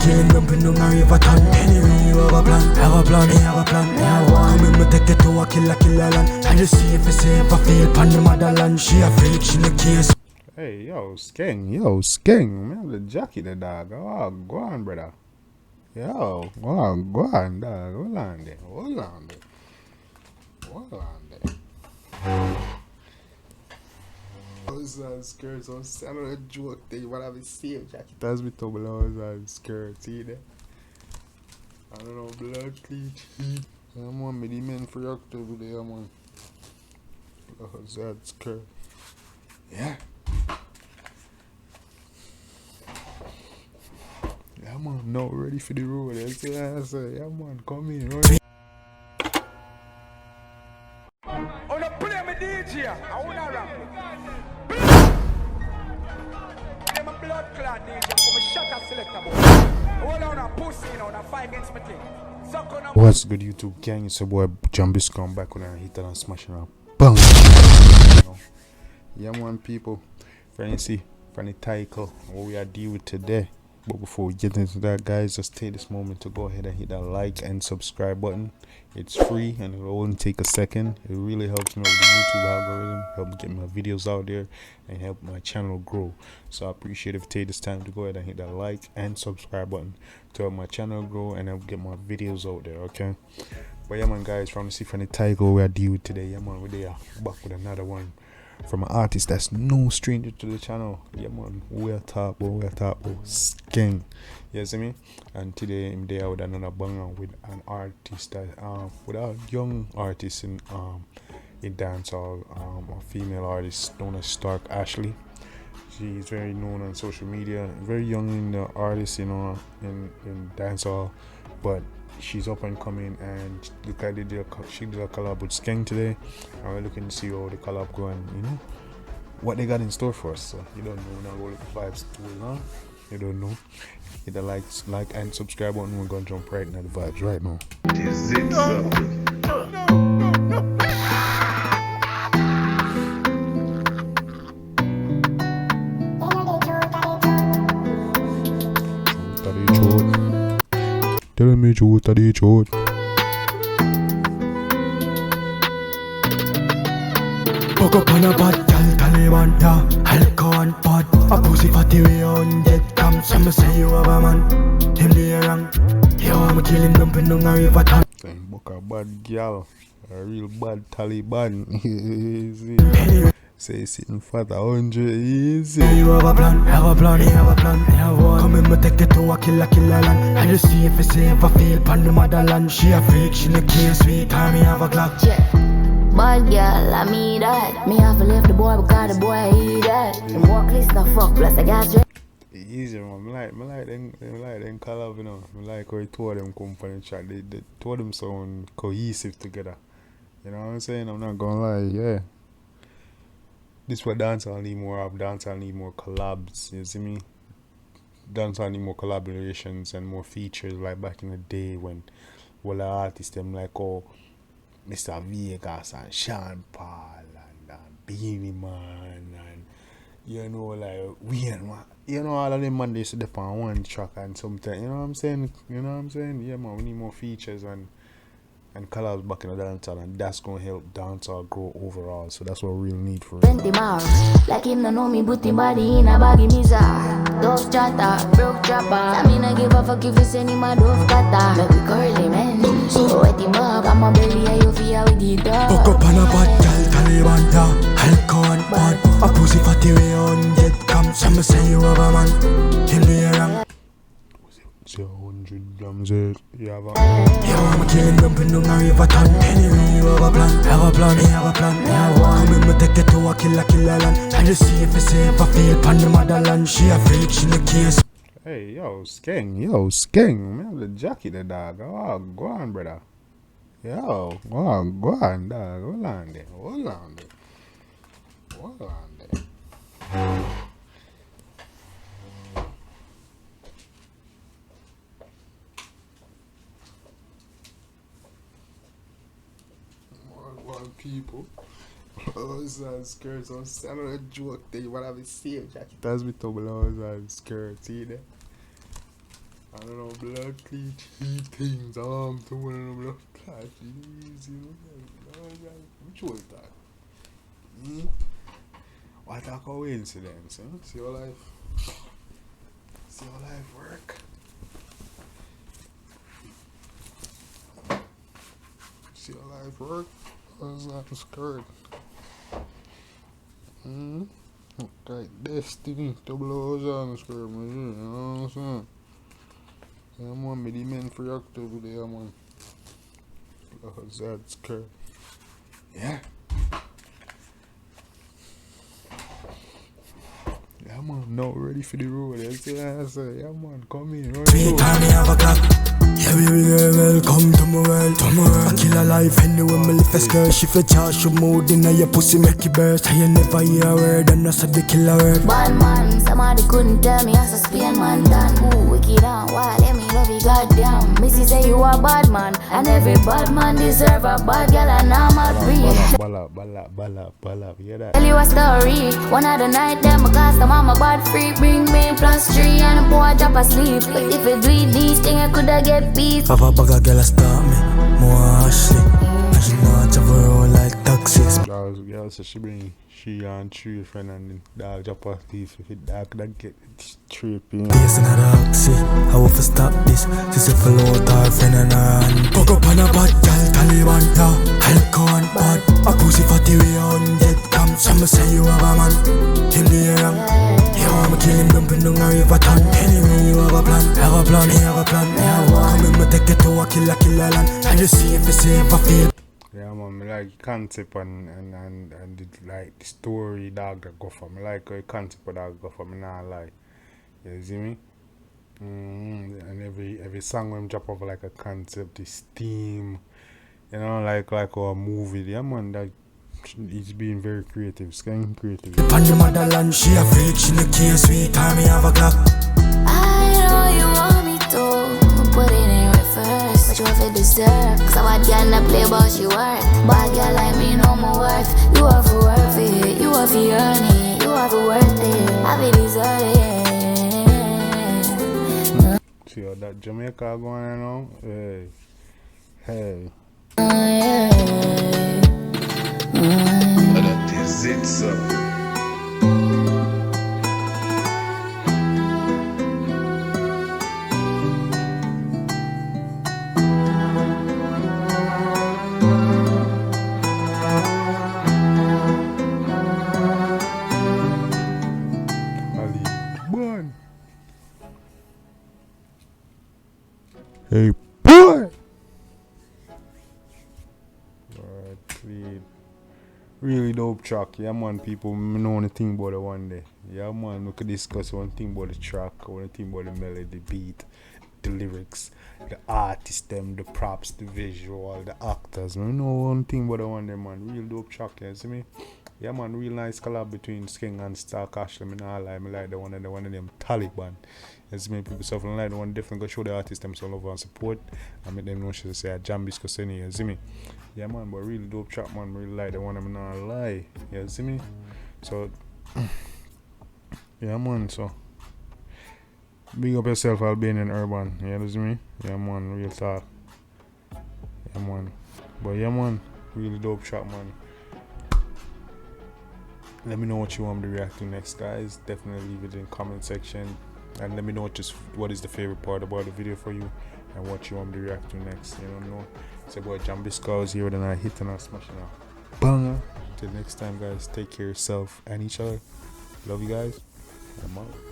killing them in the river town. Anyway, you have a plan, me have a plan, me have one. Come in, me take it to a killer land. And you see if it's safe, I feel pan the motherland. She a freak, she in the case. Hey, yo, Skeng, man, have the jacket, the dog. Oh, go on, brother. Yo, go on, dog. Hold on there. Those skirts on Saturday joke thing, what have you seen? Jacket has me double hours and skirts, see there? I don't know, blood cleat heat. I'm on me, the men for October there, I'm on. Those skirt. Yeah. Yeah, man, now ready for the road. That's what I say. Yeah, man, come in, right? Oh, no, play me DJ. I wanna rap. Play my blood clot DJ. Come shut up, selector boy. Hold on, a pussy, you know, a 5 against me thing. What's good, YouTube gang? It's your boy Jambisco. I'm back when I hit that and smashing around. Boom! Yeah, man, people. Fancy title. What we are dealing with today. But before we get into that, guys, just take this moment to go ahead and hit that like and subscribe button. It's free and it will only take a second. It really helps me with the YouTube algorithm, help me get my videos out there and help my channel grow. So I appreciate if you take this time to go ahead and hit that like and subscribe button to help my channel grow and help get my videos out there, okay? But yeah, man, guys, from the title we are dealing with today, yeah, man, we're back with another one from an artist that's no stranger to the channel. Yeah, man, we'll talk about Skeng. You see me? And today I'm there with another banger with an artist that with a young artist in dancehall, a female artist known as Stalk Ashley. She's very known on social media, very young in the artist, you know, in dancehall, but she's up and coming, and look, she did a collab with Skeng today, and we're looking to see how the collab go and, you know, what they got in store for us. So you don't know, now go look at vibes too long. You don't know. Hit the like and subscribe button. We're gonna jump right into the vibes right now. Is it so? Tell me truth, the truth. Fuck up on a bad gal, Taliban, yeah. Alcohol and pot. A pussy fatty way on dead cam. Some say you have a man. Him the wrong. Yo, I'm killing them in the river town. Saying book a bad gal, a real bad Talibhan. Easy. Say sitting fat 100 easy. You have a plan, me have one. Come in, me take it to a killer land. And you see if it's safe, I feel pan the motherland. She a freak, she in the case, sweet time, me have a Glock. Yeah. Bad girl, I mean that. Me have to leave the boy because the boy eat that. And walk list no fuck, plus I got straight. Easy, man. I like them collab, you know. I like how two of them come from the chat. They two of them sound cohesive together. You know what I'm saying? I'm not gonna lie, yeah. This what dancehall need more of. Dancehall need more collabs. You see me? Dancehall need more collaborations and more features, like back in the day when all the artists them like Mr. Vegas and Sean Paul and Beanie Man and, you know, like Wayne Man. You know, all of them man, they used to dip on one track and something. You know what I'm saying? Yeah, man, we need more features and collabs back in the dancehall, and that's gonna help dancehall grow overall. So that's what we really need for it. 20 miles, like him no know me, put him body in a baggy misa. Dove chatter, broke trapper. I mean I give a fuck if you send him a dove cutter. Make we curly man, so wet him up, I'm a belly and you feel with the dog. Fuck up on a bad gal, Taliban, yeah. Alcohol and pot. A pussy fatty way on dead cam. Some say you have a man. Him the wrong. 100 grams it. You have a Yo, I'm killing them in the river town. Anyway, you have a plan, me have one. Come in, me take it to a killer land. And you see if it's safe, I feel pan the motherland. She a freak, she in the case. Hey, yo, Skeng, man, have the jacket, the dog. Oh, go on, brother. Yo, go on, dog. Hold on there. People, hoes and skirts on Saturday joke thing. What have you seen? Jacket has me double hoes and skirts, see there? I don't know, blood clean heat things, to one of them blood clot, easy, which was that? What a coincidence, eh? See how life work. See how life work? What's that skirt? Like destiny to blow us on the skirt, man. You know what I'm saying? Yeah, man, be the men for activity, yeah, man. What's that skirt? Yeah. Yeah, man, now ready for the road. You see what I say? Yeah, man, come in. Sweet time, me have a clock. Yeah, baby girl, welcome to my world. I kill a life anyway, me lift a skirt. Shift your charge, your mood in your pussy, make it burst. I never hear a word, and that's a big killer word. Bad man, somebody couldn't tell me as a Spain man done. Ooh, wicked and wild, let me love you, goddamn. Missy say you a bad man, and every bad man deserve a bad girl, and I'm a breed. Bala, hear that? Tell you a story, one of the night, them cause the mama bad free. Bring me +3, and the boy drop asleep. But if you do it, these things I coulda get beat. Papa bag a girl a start me, more Ashley. And she know I travel around like taxis. Girl said she and three friend and the dog drop off thief. If it dog that get tripping. Yes, and a taxi. I want to stop this. She said follow out her friend and her hand. Fuck up on a bad girl, Talibhan, yeah. Alcohol and bad. A pussy fatty way on dead cam. Some say you have a man. Him the young. You want me kill him, dumping down a river town. Anyway, you have a plan. Have a plan, he have a plan. Me have one. Come in, me take it to a killer land. And you see if you say if I feel. Yeah, man, me like concept and the, like the story dog that go for me. Like the concept of dog go for me, not lie. You see me? And every song when drop over like a concept, this theme, you know, like a movie. Yeah, man, that he's being very creative. Skeng creative. On the motherland, she a freak, she no care. Sweet time, me have a clock. I know you want me to put it in reverse, but you have to deserve. Cause a bad girl not play about she work. Bad girl like me no more worth. You have to worth it, you have to earn it, you have to worth it, I feel deserve it. See how that Jamaica going on now? Hey. That is it, sir. Talibhan. Hey, boy! Really dope track. Yeah, man, people know the thing about it one day. Yeah, man, we could discuss one thing about the track, one thing about the melody, the beat, the lyrics, the artist, them, the props, the visual, the actors. We know one thing about the one day, man. Real dope track, you see me? Yeah, man, real nice collab between Skeng and Stalk. Actually, me like the one of them Talibhan. As many people so like the one definitely go show the artist them some love and support. I make them know she say Jambisco send you see me. Yeah, man, but really dope track, man. Really like the one I'm not lie. You see me? So yeah, man, so big up yourself, Albanian Urban. You see me? Yeah, man, real talk. Yeah, man. But yeah, man, really dope track, man. Let me know what you want me to react to next, guys. Definitely leave it in the comment section. And let me know what is the favorite part about the video for you and what you want me to react to next. You don't know. It's your boy Jambisco is here and I hitting and smashing out. Banger. Till next time, guys. Take care of yourself and each other. Love you guys. I'm out.